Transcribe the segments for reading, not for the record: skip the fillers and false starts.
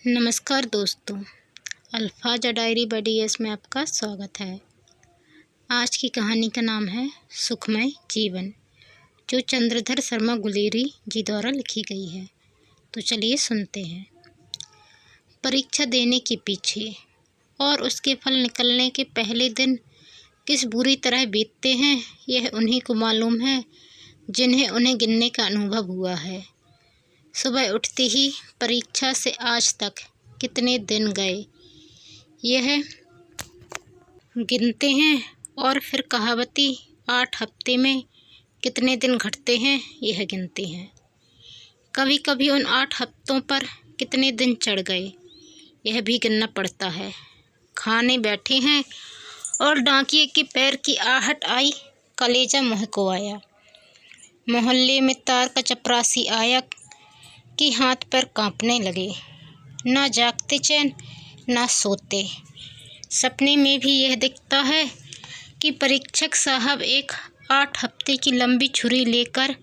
नमस्कार दोस्तों, अल्फाजा डायरी बडीएस में आपका स्वागत है। आज की कहानी का नाम है सुखमय जीवन, जो चंद्रधर शर्मा गुलेरी जी द्वारा लिखी गई है। तो चलिए सुनते हैं। परीक्षा देने के पीछे और उसके फल निकलने के पहले दिन किस बुरी तरह बीतते हैं, यह उन्हीं को मालूम है जिन्हें उन्हें गिनने का अनुभव हुआ है। सुबह उठते ही परीक्षा से आज तक कितने दिन गए, यह गिनते हैं और फिर कहावती 8 हफ्ते में कितने दिन घटते हैं, यह गिनते हैं। कभी कभी उन 8 हफ्तों पर कितने दिन चढ़ गए, यह भी गिनना पड़ता है। खाने बैठे हैं और डाकिये के पैर की आहट आई, कलेजा मुँह को आया। मोहल्ले में तार का चपरासी आया कि हाथ पैर कांपने लगे। ना जागते चैन ना सोते। सपने में भी यह दिखता है कि परीक्षक साहब एक 8 हफ्ते की लंबी छुरी लेकर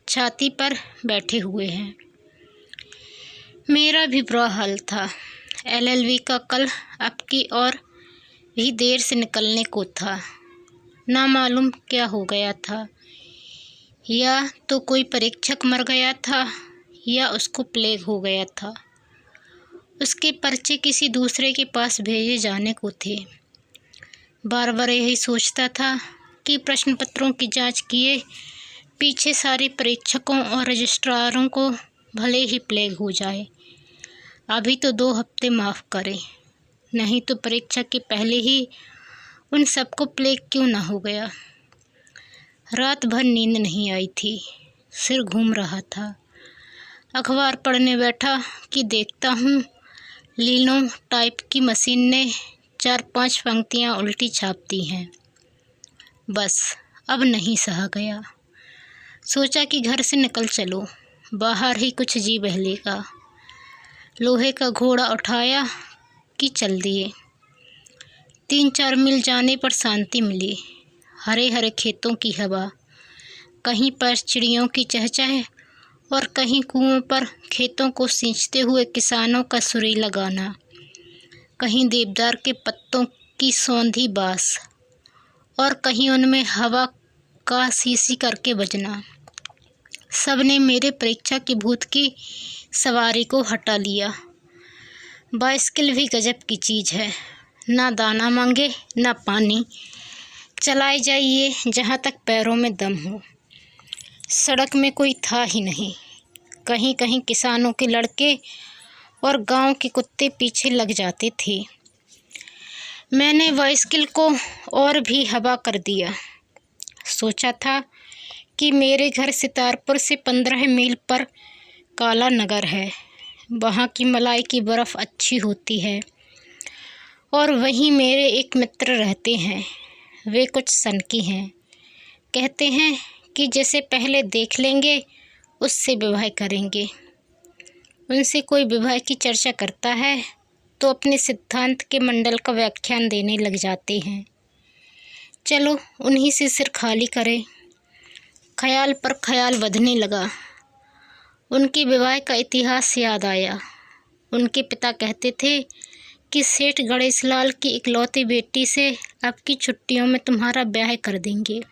छाती पर बैठे हुए हैं। मेरा भी बुरा हाल था। LLB का कल अब की और भी देर से निकलने को था। ना मालूम क्या हो गया था, या तो कोई परीक्षक मर गया था या उसको प्लेग हो गया था। उसके पर्चे किसी दूसरे के पास भेजे जाने को थे। बार बार यही सोचता था कि प्रश्न पत्रों की जांच किए पीछे सारे परीक्षकों और रजिस्ट्रारों को भले ही प्लेग हो जाए। अभी तो 2 हफ्ते माफ़ करें, नहीं तो परीक्षा के पहले ही उन सबको प्लेग क्यों ना हो गया। रात भर नींद नहीं आई थी, सिर घूम रहा था। अखबार पढ़ने बैठा कि देखता हूँ लीनो टाइप की मशीन ने 4-5 पंक्तियाँ उल्टी छाप दी हैं। बस अब नहीं सहा गया। सोचा कि घर से निकल चलो, बाहर ही कुछ जी बहलेगा। लोहे का घोड़ा उठाया कि चल दिए। 3-4 मील जाने पर शांति मिली। हरे हरे खेतों की हवा, कहीं पर चिड़ियों की चहचह और कहीं कुओं पर खेतों को सींचते हुए किसानों का सुरीला गाना, कहीं देवदार के पत्तों की सौंधी बास और कहीं उनमें हवा का सीसी करके बजना। सबने मेरे परीक्षा की भूत की सवारी को हटा लिया। बाइसिकल भी गजब की चीज़ है, ना दाना मांगे ना पानी, चलाए जाइए जहाँ तक पैरों में दम हो। सड़क में कोई था ही नहीं। कहीं कहीं किसानों के लड़के और गांव के कुत्ते पीछे लग जाते थे। मैंने बाइसिकल को और भी हवा कर दिया। सोचा था कि मेरे घर सितारपुर से 15 मील पर काला नगर है। वहाँ की मलाई की बर्फ़ अच्छी होती है और वहीं मेरे एक मित्र रहते हैं। वे कुछ सनकी हैं। कहते हैं कि जैसे पहले देख लेंगे उससे विवाह करेंगे। उनसे कोई विवाह की चर्चा करता है तो अपने सिद्धांत के मंडल का व्याख्यान देने लग जाते हैं। चलो उन्हीं से सिर खाली करें। ख्याल पर ख्याल बंधने लगा। उनके विवाह का इतिहास याद आया। उनके पिता कहते थे कि सेठ गणेश लाल की इकलौती बेटी से अब की छुट्टियों में तुम्हारा ब्याह कर देंगे।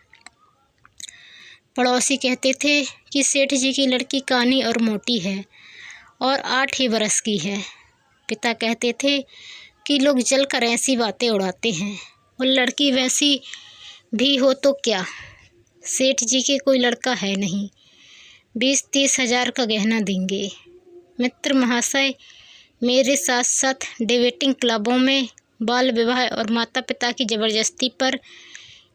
पड़ोसी कहते थे कि सेठ जी की लड़की कानी और मोटी है और 8 ही बरस की है। पिता कहते थे कि लोग जलकर ऐसी बातें उड़ाते हैं, और लड़की वैसी भी हो तो क्या, सेठ जी के कोई लड़का है नहीं, 20-30 हज़ार का गहना देंगे। मित्र महाशय मेरे साथ साथ डिबेटिंग क्लबों में बाल विवाह और माता पिता की ज़बरदस्ती पर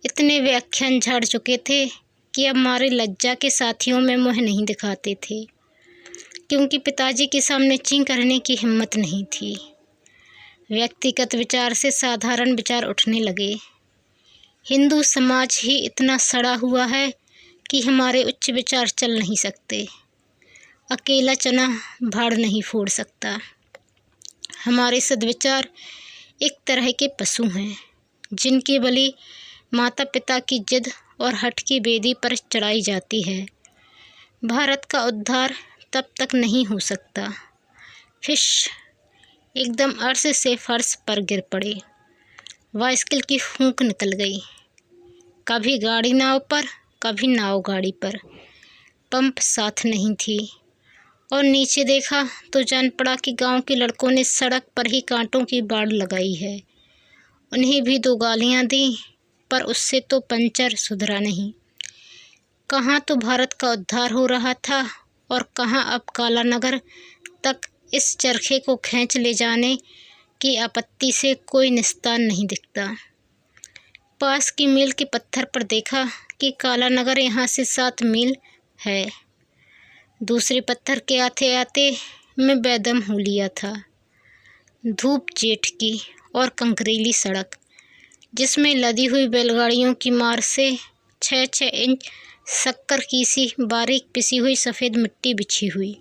इतने व्याख्यान झाड़ चुके थे कि अब हमारे लज्जा के साथियों में मुँह नहीं दिखाते थे, क्योंकि पिताजी के सामने चीं करने की हिम्मत नहीं थी। व्यक्तिगत विचार से साधारण विचार उठने लगे। हिंदू समाज ही इतना सड़ा हुआ है कि हमारे उच्च विचार चल नहीं सकते। अकेला चना भाड़ नहीं फोड़ सकता। हमारे सद्विचार एक तरह के पशु हैं, जिनकी बलि माता पिता की जिद और हठ की बेदी पर चढ़ाई जाती है। भारत का उद्धार तब तक नहीं हो सकता। फिश एकदम अर्श से फर्श पर गिर पड़े। बाइसिकल की फूंक निकल गई। कभी गाड़ी नाव पर, कभी नाव गाड़ी पर। पंप साथ नहीं थी और नीचे देखा तो जान पड़ा कि गांव के लड़कों ने सड़क पर ही कांटों की बाड़ लगाई है। उन्हें भी 2 गालियां दी, पर उससे तो पंचर सुधरा नहीं। कहाँ तो भारत का उद्धार हो रहा था और कहाँ अब कालानगर तक इस चरखे को खींच ले जाने की आपत्ति से कोई निस्तार नहीं दिखता। पास की मील के पत्थर पर देखा कि कालानगर यहाँ से 7 मील है। दूसरे पत्थर के आते आते मैं बेदम हो लिया था। धूप जेठ की और कंकरीली सड़क, जिसमें लदी हुई बैलगाड़ियों की मार से 6-6 इंच शक्कर की सी बारीक पिसी हुई सफ़ेद मिट्टी बिछी हुई।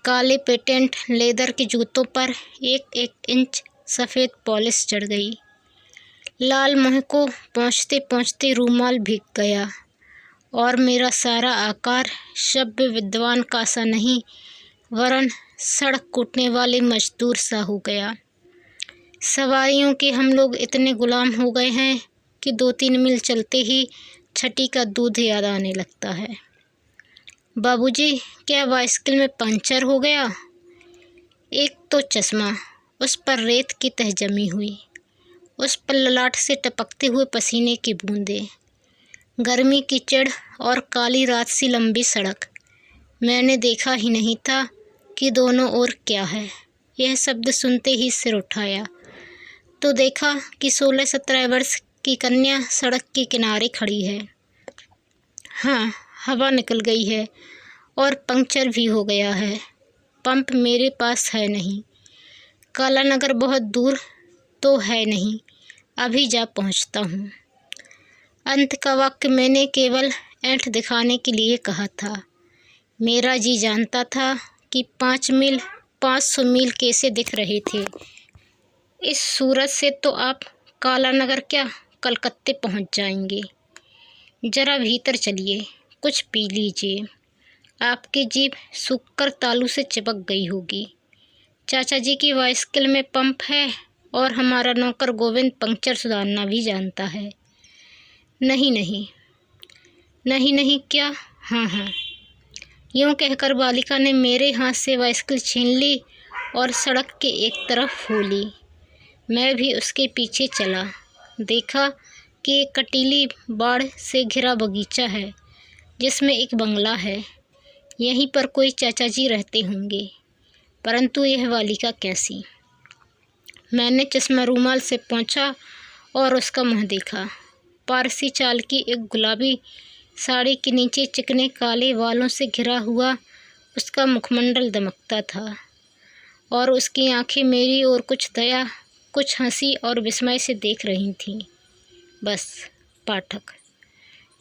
काले पेटेंट लेदर के जूतों पर 1-1 इंच सफ़ेद पॉलिश चढ़ गई। लाल मुँह को पहुँचते पहुँचते रूमाल भीग गया और मेरा सारा आकार सभ्य विद्वान का सा नहीं, वरन सड़क कूटने वाले मजदूर सा हो गया। सवारियों के हम लोग इतने गुलाम हो गए हैं कि 2-3 मील चलते ही छठी का दूध याद आने लगता है। बाबूजी, क्या बाइसिकल में पंचर हो गया? एक तो चश्मा, उस पर रेत की तह जमी हुई, उस पर ललाट से टपकते हुए पसीने की बूंदें, गर्मी की चिढ़ और काली रात सी लंबी सड़क। मैंने देखा ही नहीं था कि दोनों ओर क्या है। यह शब्द सुनते ही सिर उठाया तो देखा कि 16-17 वर्ष की कन्या सड़क के किनारे खड़ी है। हाँ, हवा निकल गई है और पंक्चर भी हो गया है। पंप मेरे पास है नहीं। कालानगर बहुत दूर तो है नहीं, अभी जा पहुंचता हूँ। अंत का वाक्य मैंने केवल ऐंठ दिखाने के लिए कहा था। मेरा जी जानता था कि 5 मील 500 मील कैसे दिख रहे थे। इस सूरत से तो आप कालानगर क्या, कलकत्ते पहुंच जाएंगे। ज़रा भीतर चलिए, कुछ पी लीजिए। आपकी जीभ सूखकर तालू से चिपक गई होगी। चाचा जी की बाइसिकल में पंप है और हमारा नौकर गोविंद पंक्चर सुधारना भी जानता है। नहीं नहीं, नहीं नहीं क्या? हाँ हाँ। यूँ कहकर बालिका ने मेरे हाथ से बाइसिकल छीन ली और सड़क के एक तरफ हो ली। मैं भी उसके पीछे चला। देखा कि एक कटीली बाड़ से घिरा बगीचा है जिसमें एक बंगला है। यहीं पर कोई चाचा जी रहते होंगे, परंतु यह बालिका कैसी? मैंने चश्मा रूमाल से पोंछा और उसका मुँह देखा। पारसी चाल की एक गुलाबी साड़ी के नीचे चिकने काले बालों से घिरा हुआ उसका मुखमंडल दमकता था और उसकी आंखें मेरी ओर कुछ दया, कुछ हंसी और विस्मय से देख रही थीं। बस पाठक,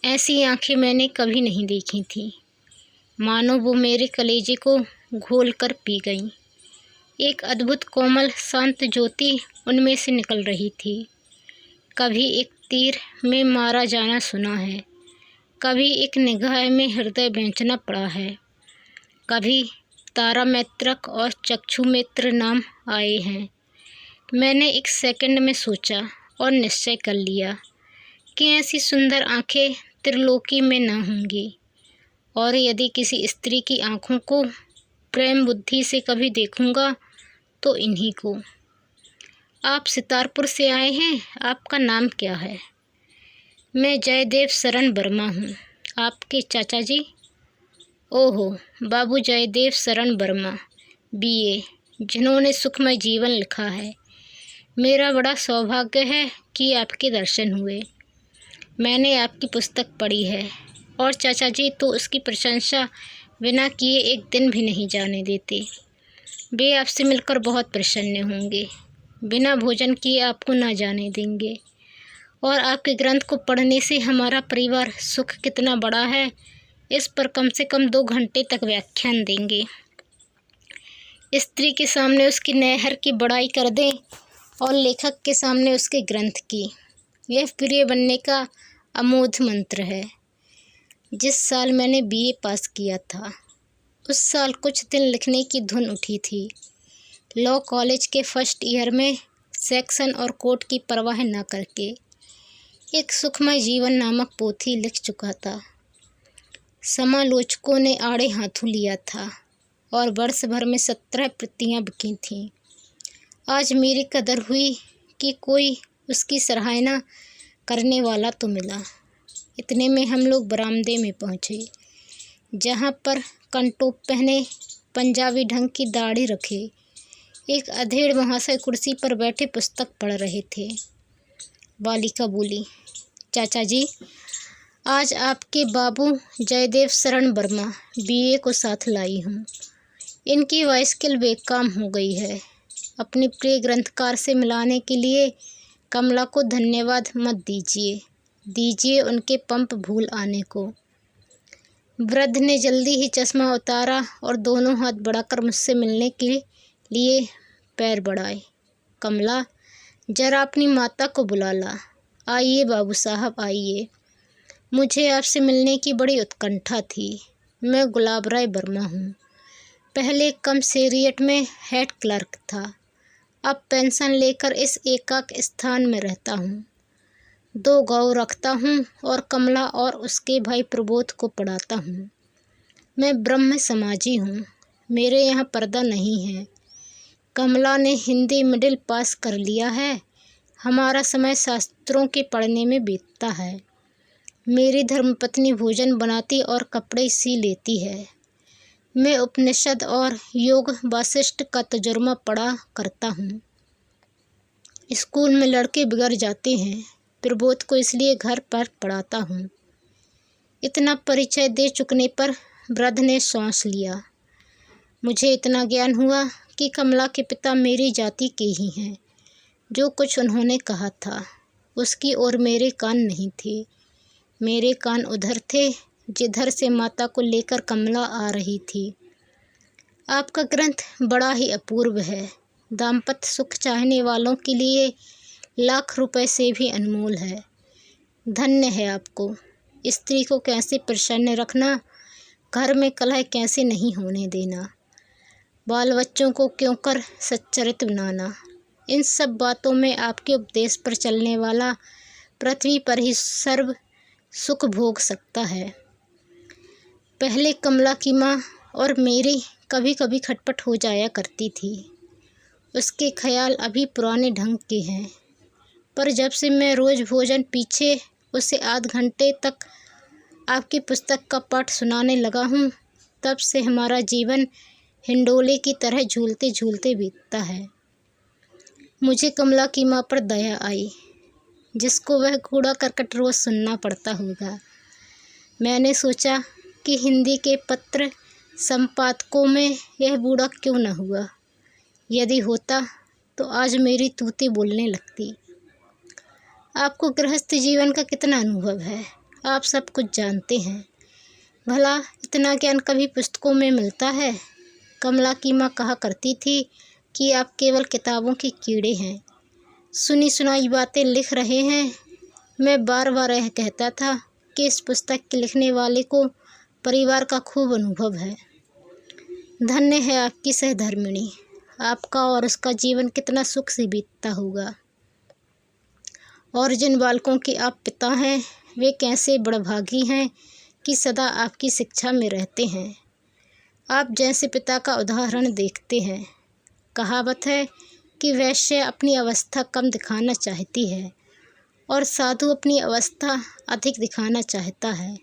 ऐसी आंखें मैंने कभी नहीं देखी थीं। मानो वो मेरे कलेजे को घोल कर पी गईं। एक अद्भुत कोमल शांत ज्योति उनमें से निकल रही थी। कभी एक तीर में मारा जाना सुना है, कभी एक निगाह में हृदय बेचना पड़ा है, कभी तारा मैत्रक और चक्षु मित्र नाम आए हैं। मैंने एक सेकंड में सोचा और निश्चय कर लिया कि ऐसी सुंदर आंखें त्रिलोकी में न होंगी, और यदि किसी स्त्री की आंखों को प्रेम बुद्धि से कभी देखूंगा तो इन्हीं को। आप सितारपुर से आए हैं, आपका नाम क्या है? मैं जयदेव शरण वर्मा हूँ। आपके चाचा जी? ओहो, बाबू जयदेव शरण वर्मा, BA, जिन्होंने सुखमय जीवन लिखा है। मेरा बड़ा सौभाग्य है कि आपके दर्शन हुए। मैंने आपकी पुस्तक पढ़ी है और चाचा जी तो उसकी प्रशंसा बिना किए एक दिन भी नहीं जाने देते। वे आपसे मिलकर बहुत प्रसन्न होंगे। बिना भोजन किए आपको ना जाने देंगे। और आपके ग्रंथ को पढ़ने से हमारा परिवार सुख कितना बड़ा है, इस पर कम से कम 2 घंटे तक व्याख्यान देंगे। स्त्री के सामने उसकी नहर की बड़ाई कर दें और लेखक के सामने उसके ग्रंथ की। यह प्रिय बनने का अमोघ मंत्र है। जिस साल मैंने BA पास किया था, उस साल कुछ दिन लिखने की धुन उठी थी। लॉ कॉलेज के फर्स्ट ईयर में सेक्शन और कोर्ट की परवाह न करके एक सुखमय जीवन नामक पोथी लिख चुका था। समालोचकों ने आड़े हाथों लिया था और वर्ष भर में 17 प्रतियां बिकी थीं। आज मेरी कदर हुई कि कोई उसकी सराहना करने वाला तो मिला। इतने में हम लोग बरामदे में पहुँचे, जहाँ पर कंटोप पहने, पंजाबी ढंग की दाढ़ी रखे एक अधेड़ महाशय कुर्सी पर बैठे पुस्तक पढ़ रहे थे। बालिका बोली, चाचा जी, आज आपके बाबू जयदेव शरण वर्मा बीए को साथ लाई हूँ। इनकी बाइसिकल बेकाम हो गई है। अपने प्रिय ग्रंथकार से मिलाने के लिए कमला को धन्यवाद मत दीजिए उनके पंप भूल आने को। वृद्ध ने जल्दी ही चश्मा उतारा और दोनों हाथ बढ़ाकर मुझसे मिलने के लिए पैर बढ़ाए। कमला, जरा अपनी माता को बुला ला। आइए बाबू साहब, आइए। मुझे आपसे मिलने की बड़ी उत्कंठा थी। मैं गुलाब राय वर्मा हूँ। पहले कमसेरियट में हेड क्लर्क था। अब पेंशन लेकर इस एकाक स्थान में रहता हूँ। 2 गौ रखता हूँ और कमला और उसके भाई प्रबोध को पढ़ाता हूँ। मैं ब्रह्म समाजी हूँ। मेरे यहाँ पर्दा नहीं है। कमला ने हिंदी मिडिल पास कर लिया है। हमारा समय शास्त्रों के पढ़ने में बीतता है। मेरी धर्मपत्नी भोजन बनाती और कपड़े सी लेती है। मैं उपनिषद और योग वासिष्ठ का तजुर्मा पढ़ा करता हूँ। स्कूल में लड़के बिगड़ जाते हैं। प्रबोध को इसलिए घर पर पढ़ाता हूँ। इतना परिचय दे चुकने पर वृद्ध ने सांस लिया। मुझे इतना ज्ञान हुआ कि कमला के पिता मेरी जाति के ही हैं। जो कुछ उन्होंने कहा था उसकी ओर मेरे कान नहीं थे। मेरे कान उधर थे जिधर से माता को लेकर कमला आ रही थी। आपका ग्रंथ बड़ा ही अपूर्व है। दाम्पत्य सुख चाहने वालों के लिए लाख रुपए से भी अनमोल है। धन्य है आपको। स्त्री को कैसे प्रसन्न रखना, घर में कलह कैसे नहीं होने देना, बाल बच्चों को क्यों कर सच्चरित्र बनाना, इन सब बातों में आपके उपदेश पर चलने वाला पृथ्वी पर ही सर्व सुख भोग सकता है। पहले कमला की माँ और मेरी कभी कभी खटपट हो जाया करती थी। उसके ख्याल अभी पुराने ढंग के हैं, पर जब से मैं रोज़ भोजन पीछे उसे आध घंटे तक आपकी पुस्तक का पाठ सुनाने लगा हूँ, तब से हमारा जीवन हिंडोले की तरह झूलते झूलते बीतता है। मुझे कमला की माँ पर दया आई, जिसको वह कूड़ा करकट रोज़ सुनना पड़ता होगा। मैंने सोचा कि हिंदी के पत्र संपादकों में यह बूढ़ा क्यों न हुआ। यदि होता तो आज मेरी तूती बोलने लगती। आपको गृहस्थ जीवन का कितना अनुभव है, आप सब कुछ जानते हैं। भला इतना ज्ञान कभी पुस्तकों में मिलता है। कमला की माँ कहा करती थी कि आप केवल किताबों के कीड़े हैं, सुनी सुनाई बातें लिख रहे हैं। मैं बार बार यह कहता था कि इस पुस्तक के लिखने वाले को परिवार का खूब अनुभव है। धन्य है आपकी सहधर्मिणी। आपका और उसका जीवन कितना सुख से बीतता होगा। और जिन बालकों के आप पिता हैं, वे कैसे बड़भागी हैं कि सदा आपकी शिक्षा में रहते हैं। आप जैसे पिता का उदाहरण देखते हैं। कहावत है कि वैश्य अपनी अवस्था कम दिखाना चाहती है और साधु अपनी अवस्था अधिक दिखाना चाहता है।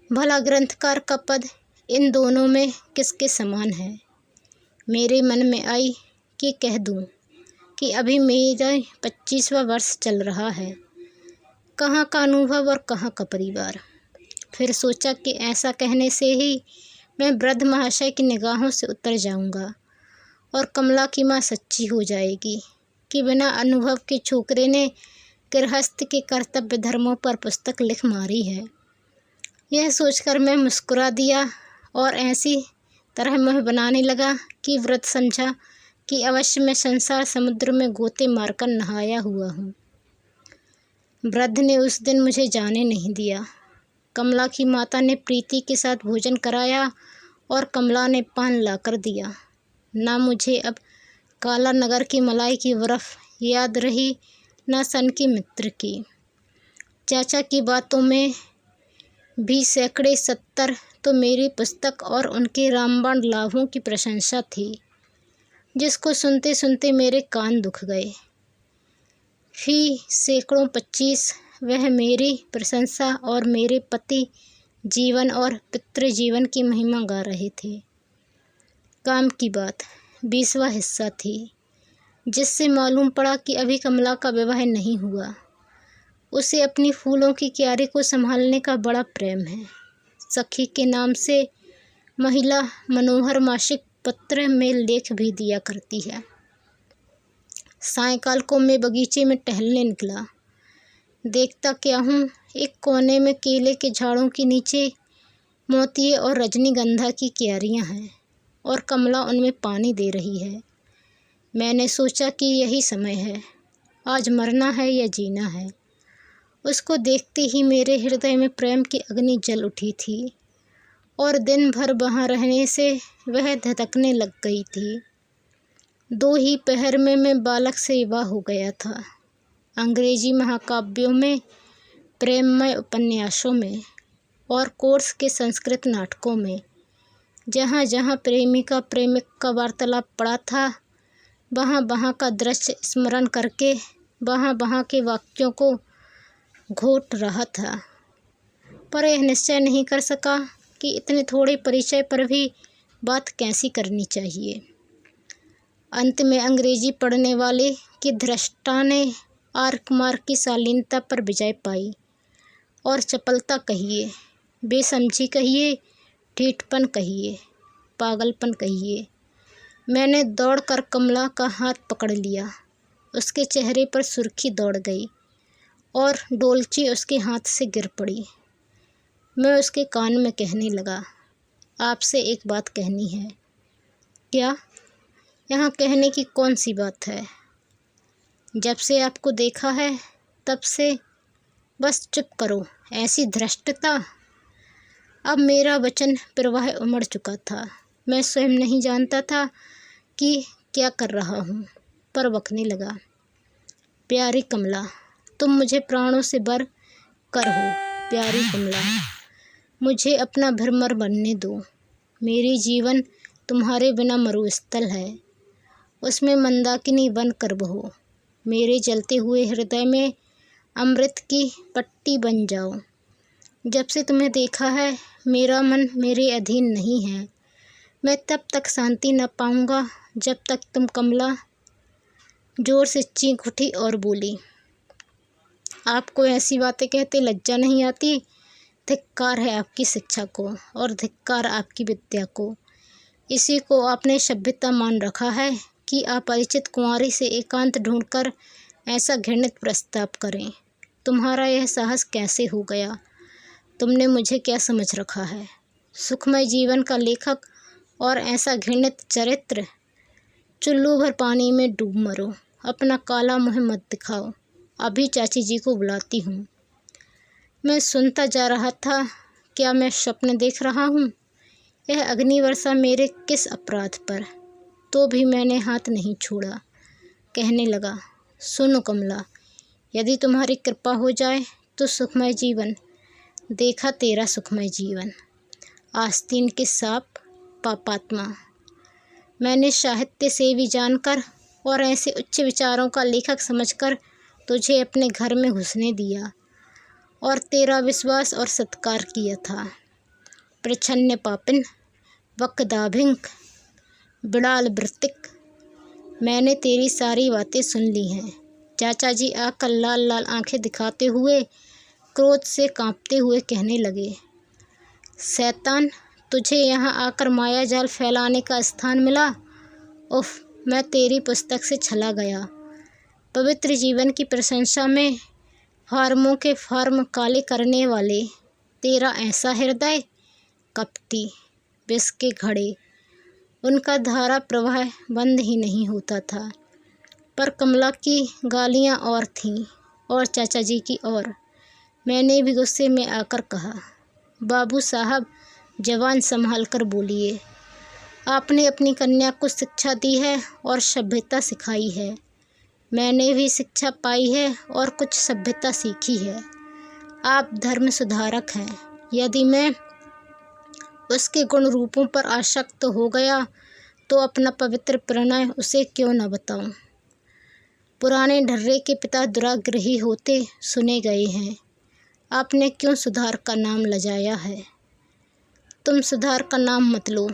भला ग्रंथकार का पद इन दोनों में किसके समान है। मेरे मन में आई कि कह दूं कि अभी मेरा 25वां वर्ष चल रहा है। कहाँ का अनुभव और कहाँ का परिवार। फिर सोचा कि ऐसा कहने से ही मैं वृद्ध महाशय की निगाहों से उतर जाऊंगा और कमला की माँ सच्ची हो जाएगी कि बिना अनुभव के छोकरे ने गृहस्थ के कर्तव्य धर्मों पर पुस्तक लिख मारी है। यह सोचकर मैं मुस्कुरा दिया और ऐसी तरह मुँह बनाने लगा कि वृद्ध समझा कि अवश्य मैं संसार समुद्र में गोते मारकर नहाया हुआ हूँ। वृद्ध ने उस दिन मुझे जाने नहीं दिया। कमला की माता ने प्रीति के साथ भोजन कराया और कमला ने पान ला कर दिया। ना मुझे अब काला नगर की मलाई की बर्फ़ याद रही न सन की मित्र की। चाचा की बातों में भी सैकड़े 70 तो मेरी पुस्तक और उनके रामबाण लाभों की प्रशंसा थी, जिसको सुनते सुनते मेरे कान दुख गए। फी सैकड़ों 25 वह मेरी प्रशंसा और मेरे पति जीवन और पितृजीवन की महिमा गा रहे थे। काम की बात 20वां हिस्सा थी, जिससे मालूम पड़ा कि अभी कमला का विवाह नहीं हुआ। उसे अपनी फूलों की क्यारी को संभालने का बड़ा प्रेम है। सखी के नाम से महिला मनोहर मासिक पत्र में लेख भी दिया करती है। सायंकाल को मैं बगीचे में टहलने निकला। देखता क्या हूँ, एक कोने में केले के झाड़ों के नीचे मोतिये और रजनीगंधा की क्यारियाँ हैं और कमला उनमें पानी दे रही है। मैंने सोचा कि यही समय है, आज मरना है या जीना है। उसको देखते ही मेरे हृदय में प्रेम की अग्नि जल उठी थी और दिन भर वहाँ रहने से वह धधकने लग गई थी। 2 ही पहर में मैं बालक से विवाह हो गया था। अंग्रेजी महाकाव्यों में, प्रेममय उपन्यासों में और कोर्स के संस्कृत नाटकों में जहाँ जहाँ प्रेमिका प्रेमिक का वार्तालाप पड़ा था, वहाँ वहाँ का दृश्य स्मरण करके वहाँ वहाँ के वाक्यों को घोट रहा था, पर यह निश्चय नहीं कर सका कि इतने थोड़े परिचय पर भी बात कैसी करनी चाहिए। अंत में अंग्रेजी पढ़ने वाले की धृष्टा ने आर कुमार की शालीनता पर विजय पाई और चपलता कहिए, बेसमझी कहिए, ठीठपन कहिए, पागलपन कहिए। मैंने दौड़कर कमला का हाथ पकड़ लिया। उसके चेहरे पर सुर्खी दौड़ गई और डोलची उसके हाथ से गिर पड़ी। मैं उसके कान में कहने लगा, आपसे एक बात कहनी है। क्या? यहाँ कहने की कौन सी बात है? जब से आपको देखा है तब से। बस चुप करो, ऐसी धृष्टता। अब मेरा वचन प्रवाह उमड़ चुका था। मैं स्वयं नहीं जानता था कि क्या कर रहा हूँ, पर बकने लगा। प्यारी कमला, तुम मुझे प्राणों से बर कर हो। प्यारी कमला, मुझे अपना भ्रमर बनने दो। मेरी जीवन तुम्हारे बिना मरुस्थल है, उसमें मंदाकिनी बन कर बहो। मेरे जलते हुए हृदय में अमृत की पट्टी बन जाओ। जब से तुम्हें देखा है, मेरा मन मेरे अधीन नहीं है। मैं तब तक शांति न पाऊंगा जब तक तुम। कमला जोर से चीख उठी और बोली, आपको ऐसी बातें कहते लज्जा नहीं आती? धिक्कार है आपकी शिक्षा को और धिक्कार आपकी विद्या को। इसी को आपने सभ्यता मान रखा है कि अपरिचित कुंवारी से एकांत ढूंढकर ऐसा घृणित प्रस्ताव करें। तुम्हारा यह साहस कैसे हो गया? तुमने मुझे क्या समझ रखा है, सुखमय जीवन का लेखक और ऐसा घृणित चरित्र? चुल्लू भर पानी में डूब मरो, अपना काला मुँह मत दिखाओ। अभी चाची जी को बुलाती हूँ। मैं सुनता जा रहा था। क्या मैं स्वप्न देख रहा हूँ? यह अग्निवर्षा मेरे किस अपराध पर? तो भी मैंने हाथ नहीं छोड़ा। कहने लगा, सुनो कमला, यदि तुम्हारी कृपा हो जाए तो सुखमय जीवन। देखा तेरा सुखमय जीवन। आस्तीन के सांप, पापात्मा। मैंने साहित्य से भी जानकर और ऐसे उच्च विचारों का लेखक समझकर तुझे अपने घर में घुसने दिया और तेरा विश्वास और सत्कार किया था। प्रच्छन्न पापिन, वक्दाभिंक, बिड़ाल वृत्तिक, मैंने तेरी सारी बातें सुन ली हैं। चाचा जी आकर लाल लाल आंखें दिखाते हुए क्रोध से कांपते हुए कहने लगे, शैतान, तुझे यहाँ आकर माया जाल फैलाने का स्थान मिला। उफ, मैं तेरी पुस्तक से छला गया। पवित्र जीवन की प्रशंसा में फार्मों के फार्म काले करने वाले तेरा ऐसा हृदय, कपटी विष के घड़े, उनका धारा प्रवाह बंद ही नहीं होता था। पर कमला की गालियाँ और थीं और चाचा जी की और। मैंने भी गुस्से में आकर कहा, बाबू साहब, जवान संभाल कर बोलिए। आपने अपनी कन्या को शिक्षा दी है और सभ्यता सिखाई है। मैंने भी शिक्षा पाई है और कुछ सभ्यता सीखी है। आप धर्म सुधारक हैं। यदि मैं उसके गुण रूपों पर आसक्त हो गया तो अपना पवित्र प्रणय उसे क्यों न बताऊं। पुराने ढर्रे के पिता दुराग्रही होते सुने गए हैं। आपने क्यों सुधार का नाम लजाया है। तुम सुधार का नाम मत लो,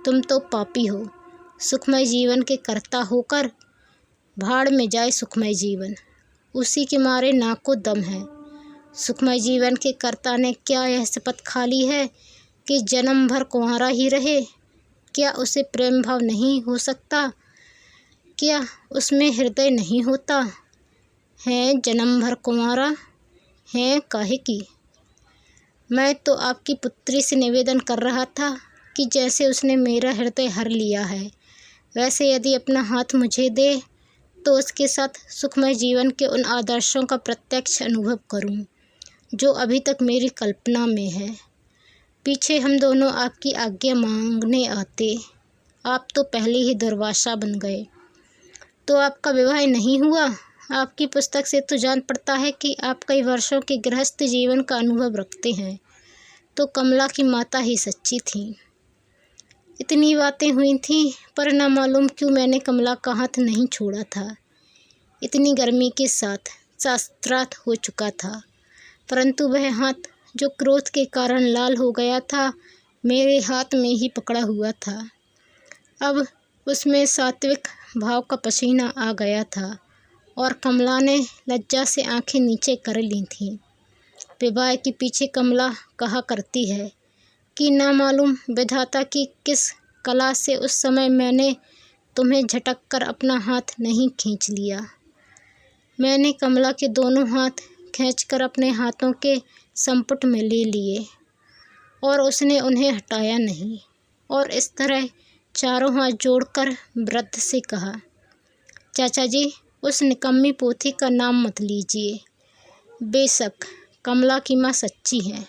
तुम तो पापी हो। सुखमय जीवन के कर्ता होकर भाड़ में जाए सुखमय जीवन, उसी के मारे नाक को दम है। सुखमय जीवन के कर्ता ने क्या यह शपथ खा ली है कि जन्म भर कुंवारा ही रहे। क्या उसे प्रेम भाव नहीं हो सकता? क्या उसमें हृदय नहीं होता है? जन्म भर कुंवारा है काहे की? मैं तो आपकी पुत्री से निवेदन कर रहा था कि जैसे उसने मेरा हृदय हर लिया है, वैसे यदि अपना हाथ मुझे दे तो उसके साथ सुखमय जीवन के उन आदर्शों का प्रत्यक्ष अनुभव करूं, जो अभी तक मेरी कल्पना में है। पीछे हम दोनों आपकी आज्ञा मांगने आते, आप तो पहले ही दुर्वासा बन गए। तो आपका विवाह नहीं हुआ? आपकी पुस्तक से तो जान पड़ता है कि आप कई वर्षों के गृहस्थ जीवन का अनुभव रखते हैं। तो कमला की माता ही सच्ची थी। इतनी बातें हुई थीं, पर न मालूम क्यों मैंने कमला का हाथ नहीं छोड़ा था। इतनी गर्मी के साथ शास्त्रार्थ हो चुका था, परंतु वह हाथ जो क्रोध के कारण लाल हो गया था, मेरे हाथ में ही पकड़ा हुआ था। अब उसमें सात्विक भाव का पसीना आ गया था और कमला ने लज्जा से आंखें नीचे कर ली थीं। विवाह के पीछे कमला कहा करती है कि ना मालूम विधाता की किस कला से उस समय मैंने तुम्हें झटक कर अपना हाथ नहीं खींच लिया। मैंने कमला के दोनों हाथ खींचकर अपने हाथों के संपुट में ले लिए और उसने उन्हें हटाया नहीं, और इस तरह चारों हाथ जोड़कर वृद्ध से कहा, चाचा जी, उस निकम्मी पोथी का नाम मत लीजिए। बेशक कमला की माँ सच्ची हैं।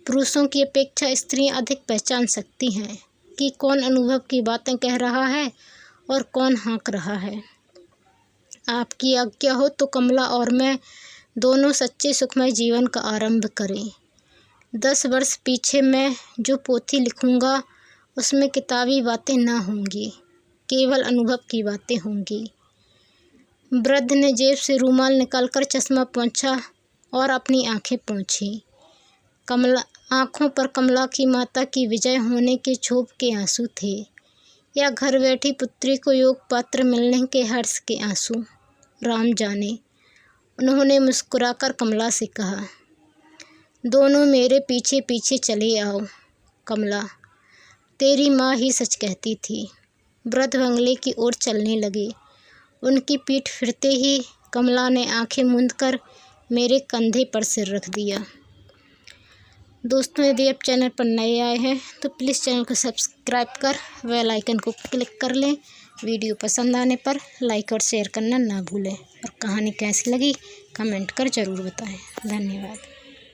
पुरुषों की अपेक्षा स्त्रियां अधिक पहचान सकती हैं कि कौन अनुभव की बातें कह रहा है और कौन हाँक रहा है। आपकी आज्ञा हो तो कमला और मैं दोनों सच्चे सुखमय जीवन का आरंभ करें। 10 वर्ष पीछे मैं जो पोथी लिखूंगा उसमें किताबी बातें ना होंगी, केवल अनुभव की बातें होंगी। वृद्ध ने जेब से रूमाल निकालकर चश्मा पोंछा और अपनी आंखें पोंछी। कमला आँखों पर कमला की माता की विजय होने के क्षोभ के आंसू थे, या घर बैठी पुत्री को योग पात्र मिलने के हर्ष के आंसू, राम जाने। उन्होंने मुस्कुराकर कमला से कहा, दोनों मेरे पीछे पीछे चले आओ। कमला, तेरी माँ ही सच कहती थी। वृद्ध बंगले की ओर चलने लगे। उनकी पीठ फिरते ही कमला ने आंखें मूंदकर मेरे कंधे पर सिर रख दिया। दोस्तों, यदि आप चैनल पर नए आए हैं तो प्लीज़ चैनल को सब्सक्राइब कर बेल आइकन को क्लिक कर लें। वीडियो पसंद आने पर लाइक और शेयर करना ना भूलें, और कहानी कैसी लगी कमेंट कर ज़रूर बताएं। धन्यवाद।